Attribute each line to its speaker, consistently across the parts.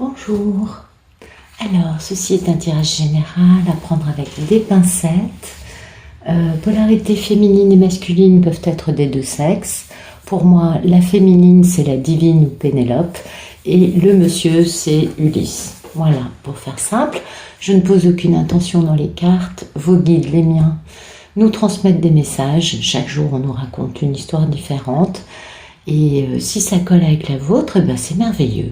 Speaker 1: Bonjour. Alors, ceci est un tirage général à prendre avec des pincettes. Polarité féminine et masculine peuvent être des deux sexes. Pour moi, la féminine, c'est la divine ou Pénélope. Et le monsieur, c'est Ulysse. Voilà, pour faire simple, je ne pose aucune intention dans les cartes. Vos guides, les miens, nous transmettent des messages. Chaque jour, on nous raconte une histoire différente. Et si ça colle avec la vôtre, ben c'est merveilleux.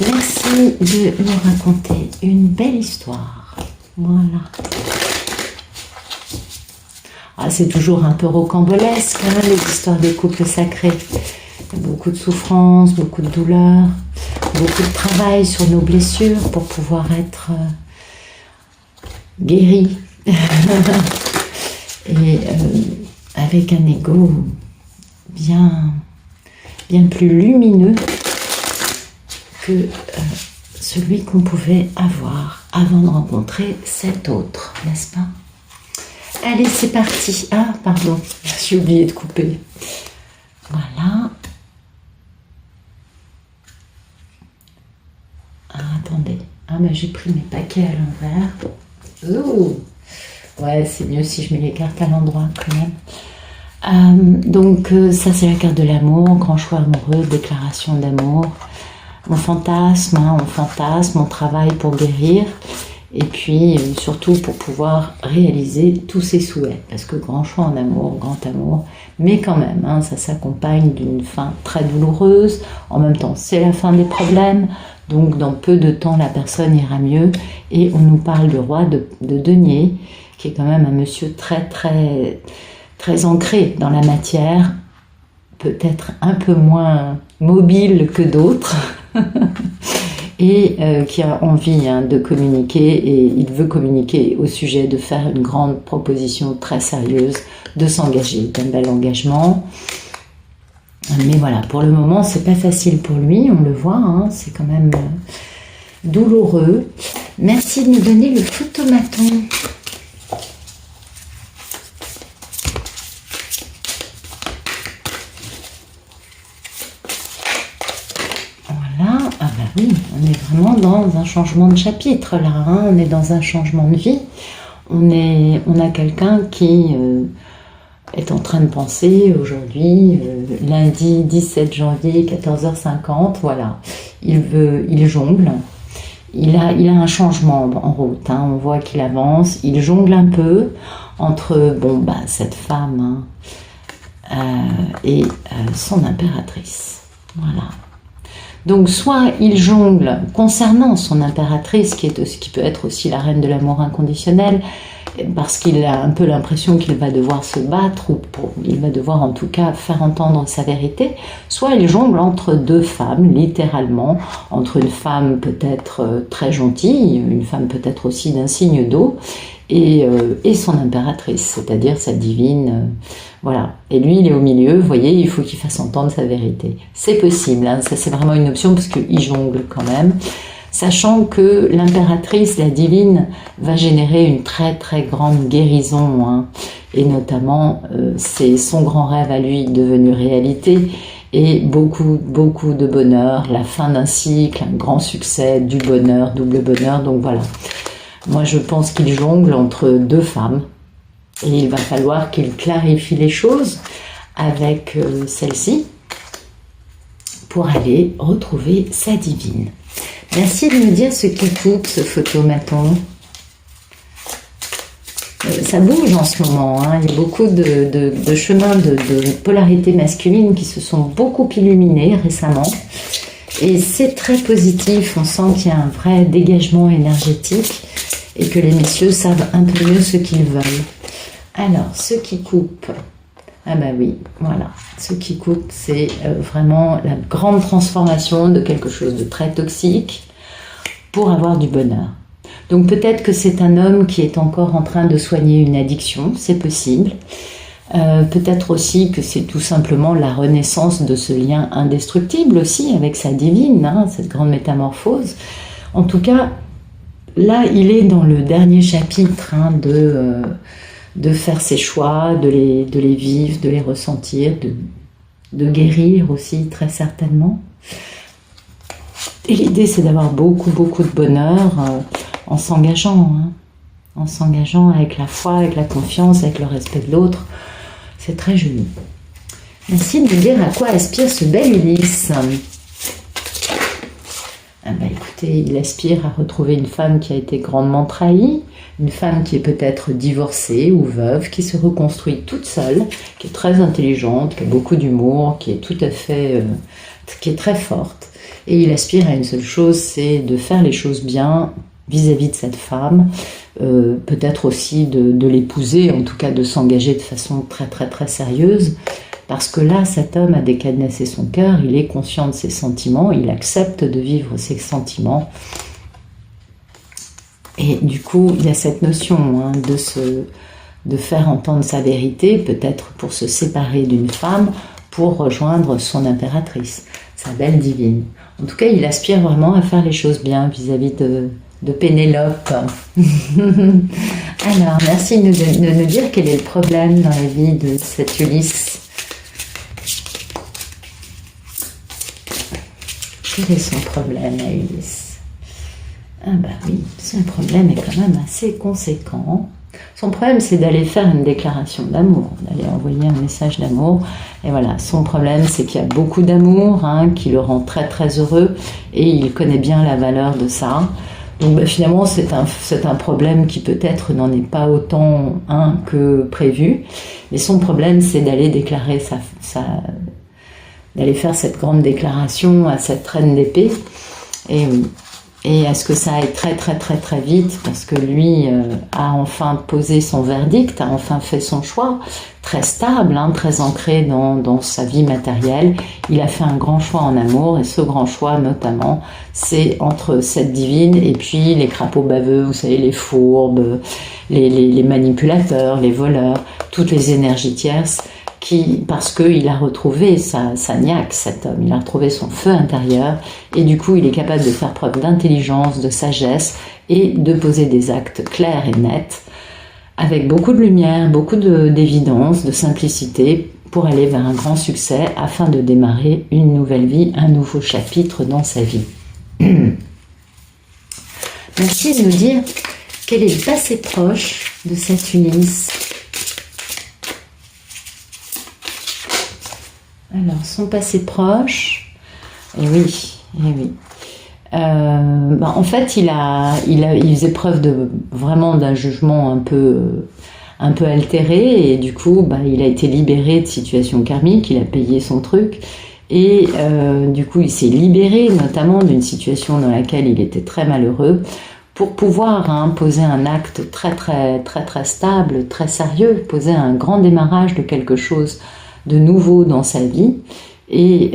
Speaker 1: Merci de nous raconter une belle histoire. Voilà. Ah, c'est toujours un peu rocambolesque, hein, les histoires des couples sacrés. Il y a beaucoup de souffrance, beaucoup de douleur, beaucoup de travail sur nos blessures pour pouvoir être guéris. Et avec un ego bien plus lumineux que celui qu'on pouvait avoir avant de rencontrer cet autre, n'est-ce pas? Allez, c'est parti. Ah, pardon, j'ai oublié de couper. Voilà. Ah, attendez. Ah, mais j'ai pris mes paquets à l'envers. Oh, ouais, c'est mieux si je mets les cartes à l'endroit quand même. Donc, ça, c'est la carte de l'amour, grand choix amoureux, déclaration d'amour. On fantasme, on travaille pour guérir et puis surtout pour pouvoir réaliser tous ses souhaits. Parce que grand choix en amour, grand amour, mais quand même, ça s'accompagne d'une fin très douloureuse. En même temps, c'est la fin des problèmes, donc dans peu de temps, la personne ira mieux. Et on nous parle du roi de denier, qui est quand même un monsieur très ancré dans la matière, peut-être un peu moins mobile que d'autres, et qui a envie de communiquer, et il veut communiquer au sujet de faire une grande proposition très sérieuse, de s'engager, d'un bel engagement. Mais voilà, pour le moment, c'est pas facile pour lui, on le voit, c'est quand même douloureux. Merci de nous donner le photomaton. Ah bah oui, on est vraiment dans un changement de chapitre là, on est dans un changement de vie. On a quelqu'un qui est en train de penser aujourd'hui, lundi 17 janvier, 14h50, voilà. Il jongle, il a un changement en route, on voit qu'il avance, il jongle un peu entre cette femme et son impératrice, voilà. Donc soit il jongle concernant son impératrice, qui peut être aussi la reine de l'amour inconditionnel, parce qu'il a un peu l'impression qu'il va devoir se battre, ou il va devoir en tout cas faire entendre sa vérité, soit il jongle entre deux femmes, littéralement, entre une femme peut-être très gentille, une femme peut-être aussi d'un signe d'eau, et son impératrice, c'est-à-dire sa divine, voilà. Et lui, il est au milieu, vous voyez, il faut qu'il fasse entendre sa vérité. C'est possible, ça c'est vraiment une option, parce qu'il jongle quand même, sachant que l'impératrice, la divine, va générer une très grande guérison, et notamment, c'est son grand rêve à lui devenu réalité, et beaucoup de bonheur, la fin d'un cycle, un grand succès, du bonheur, double bonheur, donc voilà. Moi, je pense qu'il jongle entre deux femmes et il va falloir qu'il clarifie les choses avec celle-ci pour aller retrouver sa divine. Merci de me dire ce qui coupe ce photomaton. Ça bouge en ce moment, il y a beaucoup de chemins de polarité masculine qui se sont beaucoup illuminés récemment. Et c'est très positif, on sent qu'il y a un vrai dégagement énergétique et que les messieurs savent un peu mieux ce qu'ils veulent. Alors, ce qui coupe, ah bah oui, voilà, ce qui coupe, c'est vraiment la grande transformation de quelque chose de très toxique pour avoir du bonheur. Donc peut-être que c'est un homme qui est encore en train de soigner une addiction, c'est possible. Peut-être aussi que c'est tout simplement la renaissance de ce lien indestructible aussi avec sa divine, cette grande métamorphose. En tout cas, là, il est dans le dernier chapitre de faire ses choix, de les vivre, de les ressentir, de guérir aussi très certainement. Et l'idée, c'est d'avoir beaucoup, beaucoup de bonheur en s'engageant, hein, en s'engageant avec la foi, avec la confiance, avec le respect de l'autre. C'est très joli. Merci de me dire à quoi aspire ce bel Ulysse. Ah bah écoutez, il aspire à retrouver une femme qui a été grandement trahie, une femme qui est peut-être divorcée ou veuve, qui se reconstruit toute seule, qui est très intelligente, qui a beaucoup d'humour, qui est tout à fait, qui est très forte. Et il aspire à une seule chose, c'est de faire les choses bien vis-à-vis de cette femme, peut-être aussi de l'épouser, en tout cas de s'engager de façon très très très sérieuse. Parce que là, cet homme a décadenassé son cœur, il est conscient de ses sentiments, il accepte de vivre ses sentiments. Et du coup, il y a cette notion hein, de faire entendre sa vérité, peut-être pour se séparer d'une femme, pour rejoindre son impératrice, sa belle divine. En tout cas, il aspire vraiment à faire les choses bien vis-à-vis de Pénélope. Alors, merci de nous dire quel est le problème dans la vie de cet Ulysse. Quel est son problème à Ulysse? Ah bah oui, son problème est quand même assez conséquent. Son problème, c'est d'aller faire une déclaration d'amour, d'aller envoyer un message d'amour. Et voilà, son problème, c'est qu'il y a beaucoup d'amour, hein, qui le rend très très heureux, et il connaît bien la valeur de ça. Donc bah, finalement, c'est un problème qui peut-être n'en est pas autant un que prévu. Mais son problème, c'est d'aller déclarer d'aller faire cette grande déclaration à cette reine d'épée. Et à ce que ça aille très très très très vite, parce que lui a enfin posé son verdict, a enfin fait son choix, très stable, hein, très ancré dans sa vie matérielle. Il a fait un grand choix en amour, et ce grand choix notamment, c'est entre cette divine et puis les crapauds baveux, vous savez, les fourbes, les manipulateurs, les voleurs, toutes les énergies tierces, parce qu'il a retrouvé sa niaque, cet homme, il a retrouvé son feu intérieur, et du coup il est capable de faire preuve d'intelligence, de sagesse, et de poser des actes clairs et nets, avec beaucoup de lumière, beaucoup d'évidence, de simplicité, pour aller vers un grand succès, afin de démarrer une nouvelle vie, un nouveau chapitre dans sa vie. Merci de nous dire quel est le passé proche de cet Ulysse. Alors, son passé proche, et oui. En fait, il faisait preuve vraiment d'un jugement un peu altéré, et du coup, il a été libéré de situations karmiques, il a payé son truc, et du coup, il s'est libéré notamment d'une situation dans laquelle il était très malheureux, pour pouvoir poser un acte très très très très stable, très sérieux, poser un grand démarrage de quelque chose de nouveau dans sa vie. Et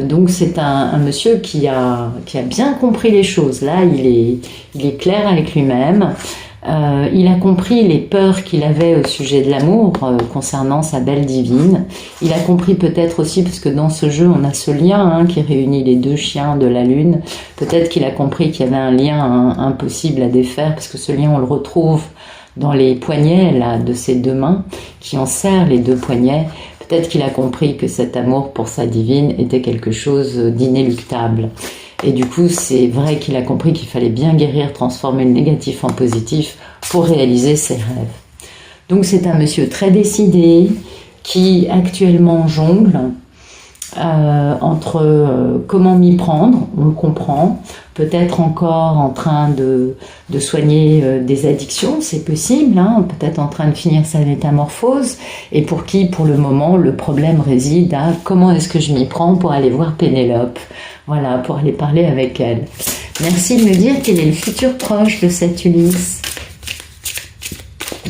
Speaker 1: donc c'est un monsieur qui a bien compris les choses. Là, il est clair avec lui-même. Il a compris les peurs qu'il avait au sujet de l'amour concernant sa belle divine. Il a compris peut-être aussi, parce que dans ce jeu on a ce lien qui réunit les deux chiens de la lune, peut-être qu'il a compris qu'il y avait un lien impossible à défaire, parce que ce lien on le retrouve dans les poignets là, de ses deux mains qui en serrent les deux poignets. Peut-être qu'il a compris que cet amour pour sa divine était quelque chose d'inéluctable. Et du coup, c'est vrai qu'il a compris qu'il fallait bien guérir, transformer le négatif en positif pour réaliser ses rêves. Donc c'est un monsieur très décidé qui actuellement jongle entre comment m'y prendre, on le comprend, peut-être encore en train de soigner des addictions, c'est possible, peut-être en train de finir sa métamorphose, et pour qui, pour le moment, le problème réside à comment est-ce que je m'y prends pour aller voir Pénélope, voilà, pour aller parler avec elle. Merci de me dire quel est le futur proche de cet Ulysse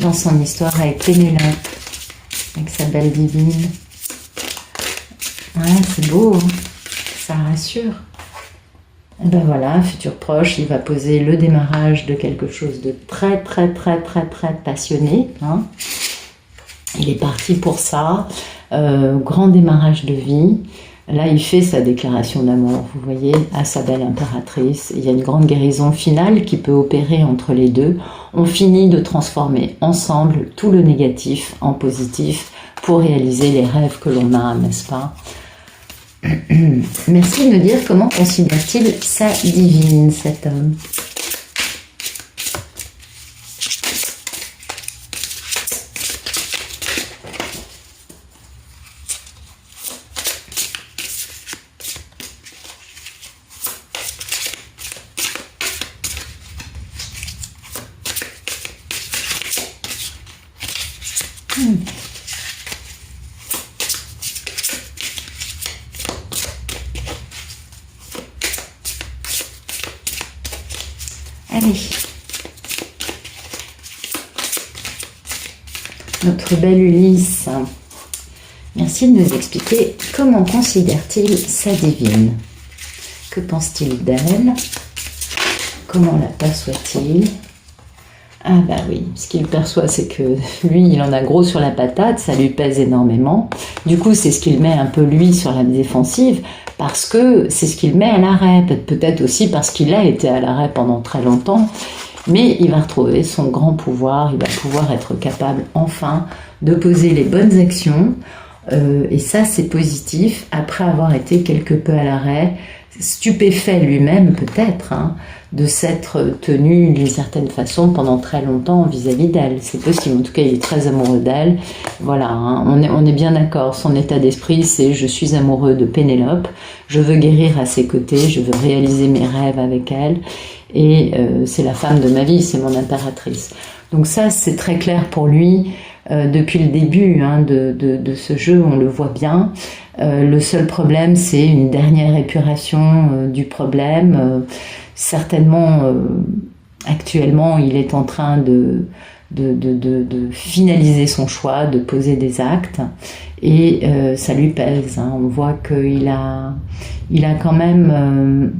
Speaker 1: dans son histoire avec Pénélope, avec sa belle divine. Ouais, c'est beau, ça rassure. Et ben voilà, futur proche, il va poser le démarrage de quelque chose de très très très très très passionné. Il est parti pour ça, grand démarrage de vie. Là, il fait sa déclaration d'amour, vous voyez, à sa belle impératrice. Il y a une grande guérison finale qui peut opérer entre les deux. On finit de transformer ensemble tout le négatif en positif pour réaliser les rêves que l'on a, n'est-ce pas? Merci de me dire comment considère-t-il sa divine, cet homme. Allez, notre belle Ulysse, merci de nous expliquer comment considère-t-il sa divine. Que pense-t-il d'elle? Comment la perçoit-il? Ah bah oui, ce qu'il perçoit, c'est que lui, il en a gros sur la patate, ça lui pèse énormément. Du coup, c'est ce qu'il met un peu, lui, sur la défensive, parce que c'est ce qu'il met à l'arrêt. Peut-être aussi parce qu'il a été à l'arrêt pendant très longtemps, mais il va retrouver son grand pouvoir, il va pouvoir être capable, enfin, de poser les bonnes actions, et ça, c'est positif, après avoir été quelque peu à l'arrêt, stupéfait lui-même, peut-être, hein, de s'être tenu d'une certaine façon pendant très longtemps vis-à-vis d'elle. C'est possible, en tout cas il est très amoureux d'elle. Voilà, hein, on est bien d'accord, son état d'esprit c'est je suis amoureux de Pénélope, je veux guérir à ses côtés, je veux réaliser mes rêves avec elle, et c'est la femme de ma vie, c'est mon impératrice. Donc ça c'est très clair pour lui, depuis le début hein, de ce jeu, on le voit bien. Le seul problème c'est une dernière épuration du problème. Certainement, actuellement, il est en train de finaliser son choix, de poser des actes, et ça lui pèse. Hein. On voit qu'il a quand même,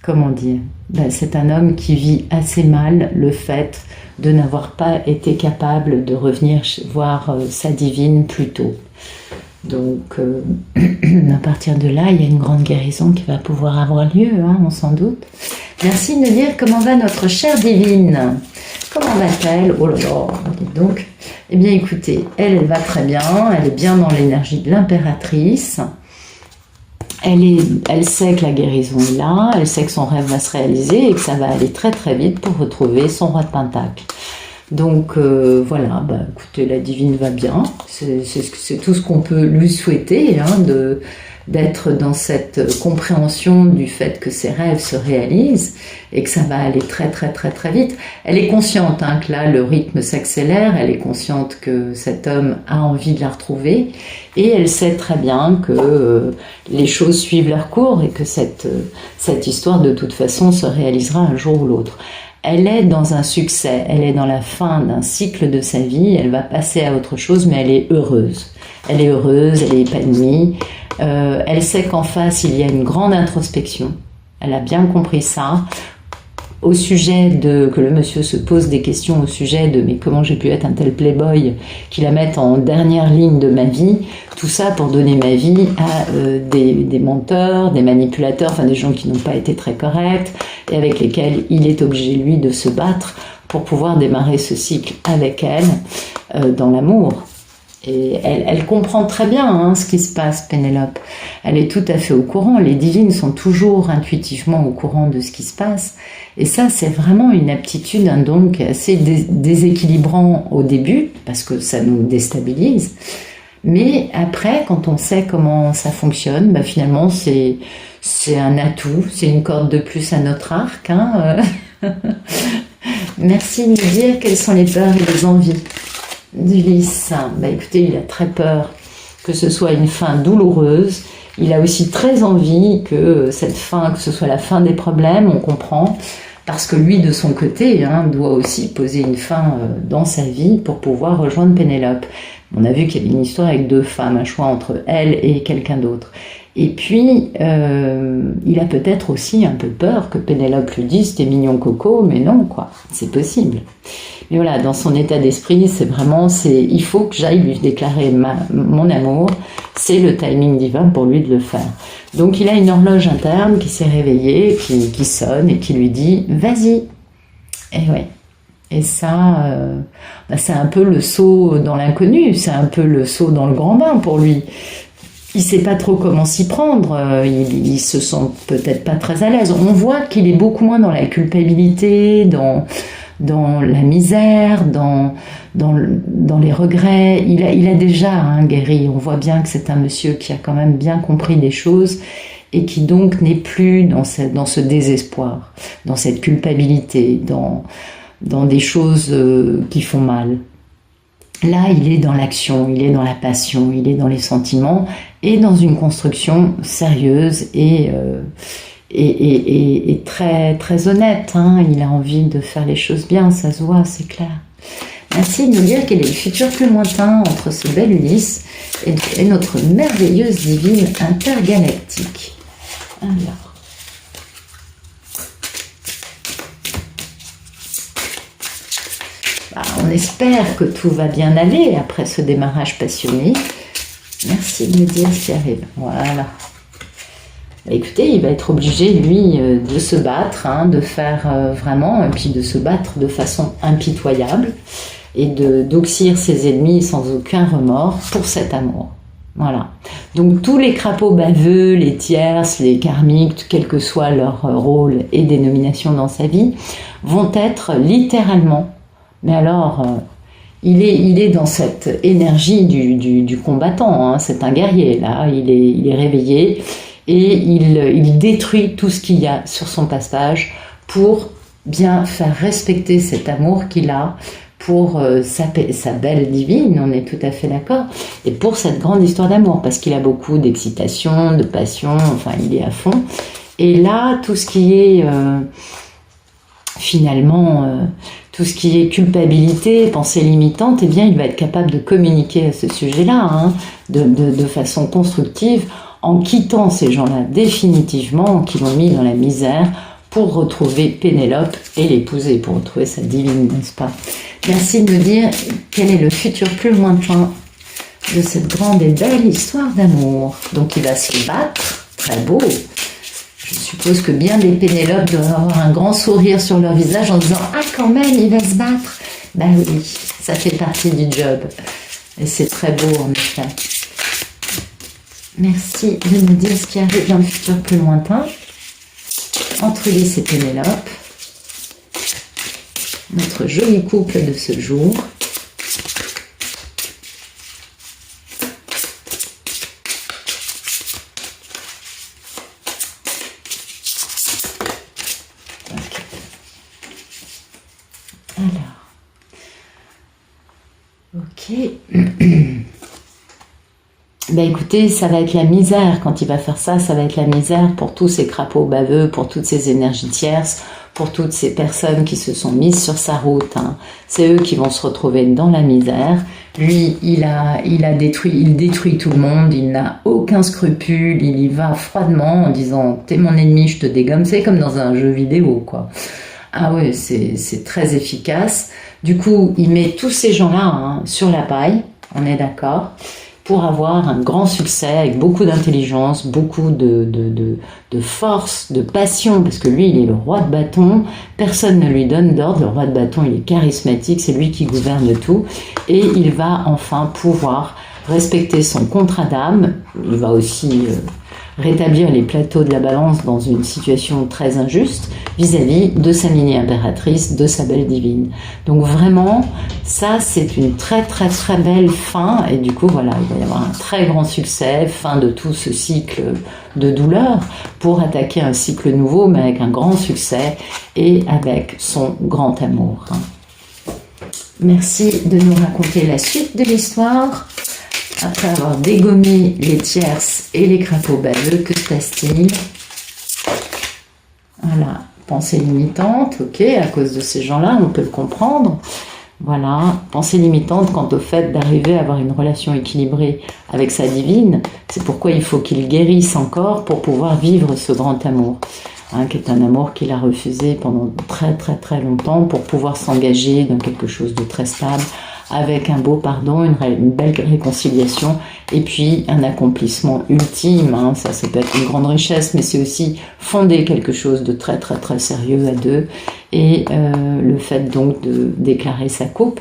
Speaker 1: comment dire, ben, c'est un homme qui vit assez mal le fait de n'avoir pas été capable de revenir voir sa divine plus tôt. Donc, à partir de là, il y a une grande guérison qui va pouvoir avoir lieu, hein, on s'en doute. Merci de nous dire comment va notre chère divine. Comment va-t-elle? Oh là là, dites donc. Eh bien, écoutez, elle va très bien. Elle est bien dans l'énergie de l'impératrice. Elle sait que la guérison est là. Elle sait que son rêve va se réaliser et que ça va aller très très vite pour retrouver son roi de Pentacle. Donc voilà, bah, écoutez, la divine va bien, c'est tout ce qu'on peut lui souhaiter, hein, d'être dans cette compréhension du fait que ses rêves se réalisent et que ça va aller très très très très vite. Elle est consciente hein, que là le rythme s'accélère, elle est consciente que cet homme a envie de la retrouver et elle sait très bien que les choses suivent leur cours et que cette histoire de toute façon se réalisera un jour ou l'autre. Elle est dans un succès, elle est dans la fin d'un cycle de sa vie, elle va passer à autre chose, mais elle est heureuse. Elle est heureuse, elle est épanouie, elle sait qu'en face, il y a une grande introspection. Elle a bien compris ça. Au sujet que le monsieur se pose des questions au sujet de mais comment j'ai pu être un tel playboy qui la mette en dernière ligne de ma vie, tout ça pour donner ma vie à des menteurs, des manipulateurs, enfin des gens qui n'ont pas été très corrects et avec lesquels il est obligé lui de se battre pour pouvoir démarrer ce cycle avec elle dans l'amour. Et elle comprend très bien hein, ce qui se passe, Pénélope. Elle est tout à fait au courant. Les divines sont toujours intuitivement au courant de ce qui se passe. Et ça, c'est vraiment une aptitude, un don qui est assez déséquilibrant au début, parce que ça nous déstabilise. Mais après, quand on sait comment ça fonctionne, bah finalement, c'est un atout, c'est une corde de plus à notre arc. Hein. Merci de nous dire quelles sont les peurs et les envies d'Ulysse. Bah écoutez, il a très peur que ce soit une fin douloureuse. Il a aussi très envie que cette fin, que ce soit la fin des problèmes, on comprend, parce que lui, de son côté, hein, doit aussi poser une fin dans sa vie pour pouvoir rejoindre Pénélope. On a vu qu'il y avait une histoire avec deux femmes, un choix entre elle et quelqu'un d'autre. Et puis, il a peut-être aussi un peu peur que Pénélope lui dise « t'es mignon coco », mais non, quoi, c'est possible. Mais voilà, dans son état d'esprit, c'est vraiment, il faut que j'aille lui déclarer mon amour, c'est le timing divin pour lui de le faire. Donc il a une horloge interne qui s'est réveillée, qui sonne et qui lui dit « vas-y ». Et ouais. Et ça, c'est un peu le saut dans l'inconnu, c'est un peu le saut dans le grand bain pour lui. il sait pas trop comment s'y prendre, il se sent peut-être pas très à l'aise. On voit qu'il est beaucoup moins dans la culpabilité, dans la misère, dans les regrets. Il a déjà guéri. On voit bien que c'est un monsieur qui a quand même bien compris des choses et qui donc n'est plus dans ce désespoir, dans cette culpabilité, dans des choses qui font mal. Là, il est dans l'action, il est dans la passion, il est dans les sentiments et dans une construction sérieuse et très, très honnête. Il a envie de faire les choses bien, ça se voit, c'est clair. Merci de nous dire quel est le futur plus lointain entre ce bel Ulysse et notre merveilleuse divine intergalactique. Alors. On espère que tout va bien aller après ce démarrage passionné. Merci de me dire ce qui arrive. Voilà. Écoutez, il va être obligé, lui, de se battre, de faire vraiment, et puis de se battre de façon impitoyable, et d'oxyre ses ennemis sans aucun remords pour cet amour. Voilà. Donc tous les crapauds baveux, les tierces, les karmiques, quel que soit leur rôle et dénomination dans sa vie, vont être littéralement, mais alors, il est dans cette énergie du combattant, c'est un guerrier, là, il est réveillé, et il détruit tout ce qu'il y a sur son passage pour bien faire respecter cet amour qu'il a pour sa belle divine, on est tout à fait d'accord, et pour cette grande histoire d'amour, parce qu'il a beaucoup d'excitation, de passion, enfin il est à fond. Et là, tout ce qui est finalement, tout ce qui est culpabilité, pensée limitante, eh bien il va être capable de communiquer à ce sujet-là, de façon constructive, en quittant ces gens-là définitivement, qui l'ont mis dans la misère, pour retrouver Pénélope et l'épouser, pour retrouver sa divine, n'est-ce pas? Merci de me dire quel est le futur plus lointain de cette grande et belle histoire d'amour. Donc il va se battre, très beau. Je suppose que bien des Pénélopes doivent avoir un grand sourire sur leur visage en disant « Ah quand même, il va se battre !» Ben oui, ça fait partie du job. Et c'est très beau en effet. Merci de me dire ce qui arrive dans le futur plus lointain. Entre Ulysse et Pénélope, notre joli couple de ce jour. Okay. Alors, ok. Ben écoutez, ça va être la misère quand il va faire ça, ça va être la misère pour tous ces crapauds baveux, pour toutes ces énergies tierces, pour toutes ces personnes qui se sont mises sur sa route. C'est eux qui vont se retrouver dans la misère. Lui, il détruit tout le monde, il n'a aucun scrupule, il y va froidement en disant « T'es mon ennemi, je te dégomme ». C'est comme dans un jeu vidéo, quoi. Ah ouais, c'est très efficace. Du coup, il met tous ces gens-là sur la paille, on est d'accord, pour avoir un grand succès avec beaucoup d'intelligence, beaucoup de force, de passion, parce que lui, il est le roi de bâton, personne ne lui donne d'ordre, le roi de bâton, il est charismatique, c'est lui qui gouverne tout, et il va enfin pouvoir respecter son contrat d'âme, il va aussi rétablir les plateaux de la balance dans une situation très injuste vis-à-vis de sa mini-impératrice, de sa belle divine. Donc vraiment, ça c'est une très très très belle fin, et du coup voilà, il va y avoir un très grand succès, fin de tout ce cycle de douleur, pour attaquer un cycle nouveau, mais avec un grand succès, et avec son grand amour. Merci de nous raconter la suite de l'histoire. Après avoir dégommé les tierces et les crapauds baveux, que se passe-t-il? Voilà, pensée limitante, ok, à cause de ces gens-là, on peut le comprendre. Voilà, pensée limitante quant au fait d'arriver à avoir une relation équilibrée avec sa divine, c'est pourquoi il faut qu'il guérisse encore pour pouvoir vivre ce grand amour, qui est un amour qu'il a refusé pendant très très très longtemps pour pouvoir s'engager dans quelque chose de très stable, avec un beau pardon, une belle réconciliation, et puis un accomplissement ultime. Ça peut être une grande richesse, mais c'est aussi fonder quelque chose de très très très sérieux à deux, et le fait donc de déclarer sa coupe,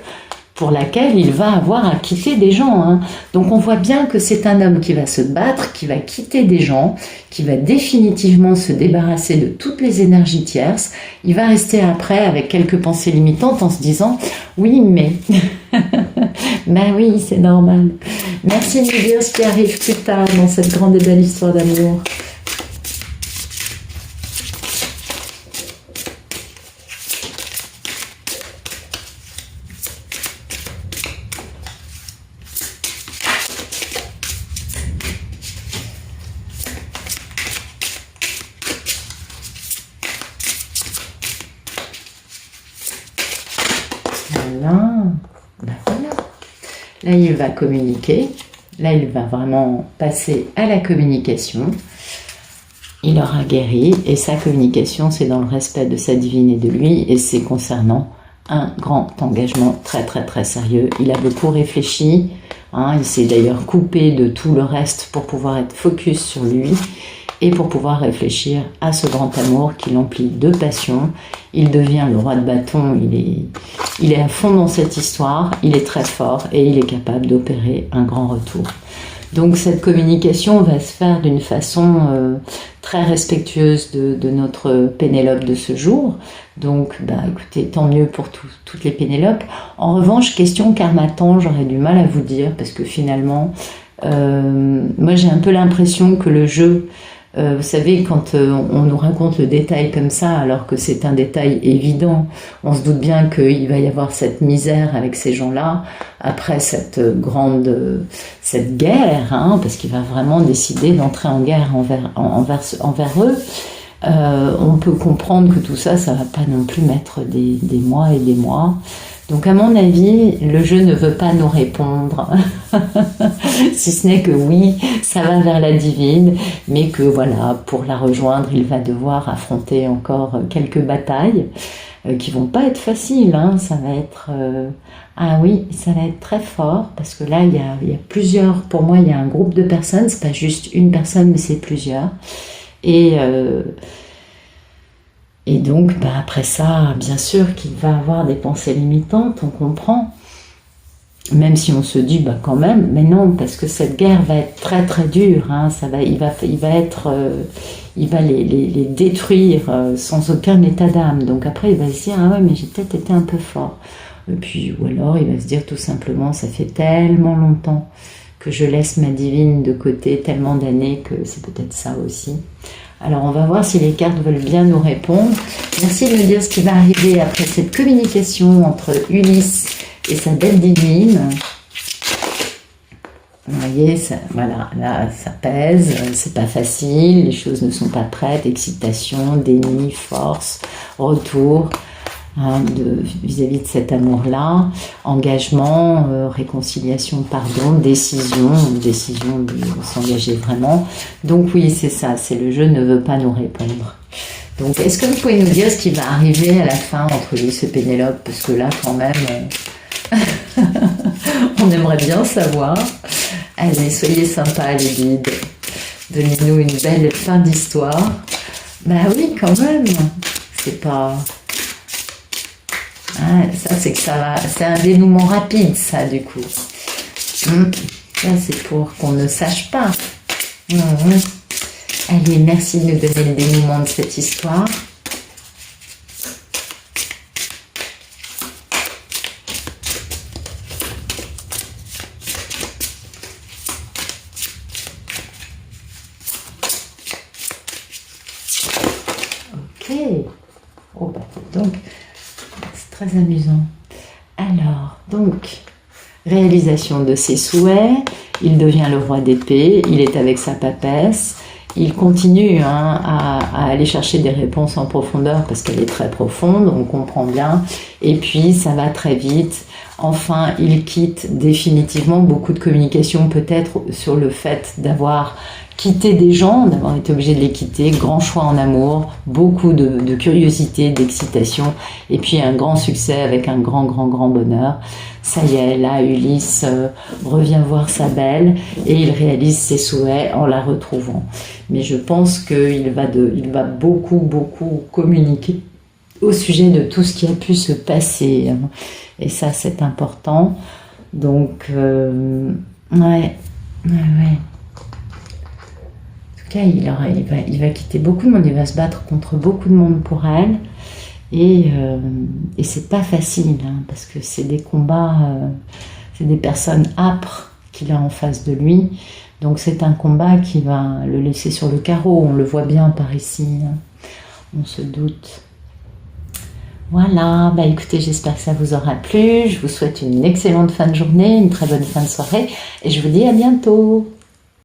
Speaker 1: pour laquelle il va avoir à quitter des gens. Hein. Donc on voit bien que c'est un homme qui va se battre, qui va quitter des gens, qui va définitivement se débarrasser de toutes les énergies tierces. Il va rester après avec quelques pensées limitantes en se disant « oui, mais… » Ben oui, c'est normal. Merci de nous dire ce qui arrive plus tard dans cette grande et belle histoire d'amour. Voilà. Ben voilà. Là, il va communiquer. Là, il va vraiment passer à la communication. Il aura guéri. Et sa communication, c'est dans le respect de sa divine et de lui. Et c'est concernant un grand engagement très, très, très sérieux. Il a beaucoup réfléchi. Hein, il s'est d'ailleurs coupé de tout le reste pour pouvoir être focus sur lui. Et pour pouvoir réfléchir à ce grand amour qui l'emplit de passion. Il devient le roi de bâton, il est à fond dans cette histoire, il est très fort et il est capable d'opérer un grand retour. Donc cette communication va se faire d'une façon très respectueuse de notre Pénélope de ce jour. Donc bah, écoutez, tant mieux pour toutes les Pénélopes. En revanche, question karmatan, j'aurais du mal à vous dire parce que finalement, moi j'ai un peu l'impression que le jeu... vous savez, quand on nous raconte le détail comme ça, alors que c'est un détail évident, on se doute bien qu'il va y avoir cette misère avec ces gens-là, après cette guerre, hein, parce qu'il va vraiment décider d'entrer en guerre envers eux. On peut comprendre que tout ça, ça va pas non plus mettre des mois et des mois. Donc à mon avis, le jeu ne veut pas nous répondre, si ce n'est que oui, ça va vers la divine, mais que voilà, pour la rejoindre, il va devoir affronter encore quelques batailles qui vont pas être faciles, hein. Ça va être... ah oui, ça va être très fort, parce que là, il y a plusieurs... Pour moi, il y a un groupe de personnes, c'est pas juste une personne, mais c'est plusieurs. Et donc, bah, après ça, bien sûr qu'il va avoir des pensées limitantes, on comprend. Même si on se dit, bah quand même, mais non, parce que cette guerre va être très très dure. Hein, il va les détruire sans aucun état d'âme. Donc après, il va se dire, ah ouais, mais j'ai peut-être été un peu fort. Et puis, ou alors, il va se dire tout simplement, ça fait tellement longtemps que je laisse ma divine de côté, tellement d'années que c'est peut-être ça aussi. Alors, on va voir si les cartes veulent bien nous répondre. Merci de me dire ce qui va arriver après cette communication entre Ulysse et sa belle divine. Vous voyez, ça, voilà, là, ça pèse, c'est pas facile, les choses ne sont pas prêtes, excitation, déni, force, retour, hein, vis-à-vis de cet amour-là, engagement, réconciliation, pardon, décision de s'engager vraiment. Donc oui, c'est ça, c'est le jeu ne veut pas nous répondre. Donc est-ce que vous pouvez nous dire ce qui va arriver à la fin entre Ulysse et Pénélope? Parce que là, quand même, on aimerait bien savoir. Allez, soyez sympas les guides. Donnez-nous une belle fin d'histoire. Bah oui, quand même. C'est pas... Ah, ça, c'est que ça va... C'est un dénouement rapide, ça, du coup. Ça, c'est pour qu'on ne sache pas. Allez, merci de nous donner le dénouement de cette histoire. Ok. Oh, bah, donc, c'est très amusant. Alors, donc, réalisation de ses souhaits, il devient le roi d'épée, il est avec sa papesse, il continue à aller chercher des réponses en profondeur parce qu'elle est très profonde, on comprend bien, et puis ça va très vite. Enfin, il quitte définitivement beaucoup de communication peut-être sur le fait d'avoir quitté des gens, d'avoir été obligé de les quitter, grand choix en amour, beaucoup de curiosité, d'excitation, et puis un grand succès avec un grand bonheur. Ça y est, là, Ulysse revient voir sa belle et il réalise ses souhaits en la retrouvant. Mais je pense qu'il va beaucoup communiquer au sujet de tout ce qui a pu se passer, hein. Et ça, c'est important. Donc, ouais. En tout cas, il va quitter beaucoup de monde, il va se battre contre beaucoup de monde pour elle. Et c'est pas facile, hein, parce que c'est des combats, c'est des personnes âpres qu'il a en face de lui. Donc c'est un combat qui va le laisser sur le carreau, on le voit bien par ici, hein. On se doute. Voilà, bah écoutez, j'espère que ça vous aura plu. Je vous souhaite une excellente fin de journée, une très bonne fin de soirée, et je vous dis à bientôt.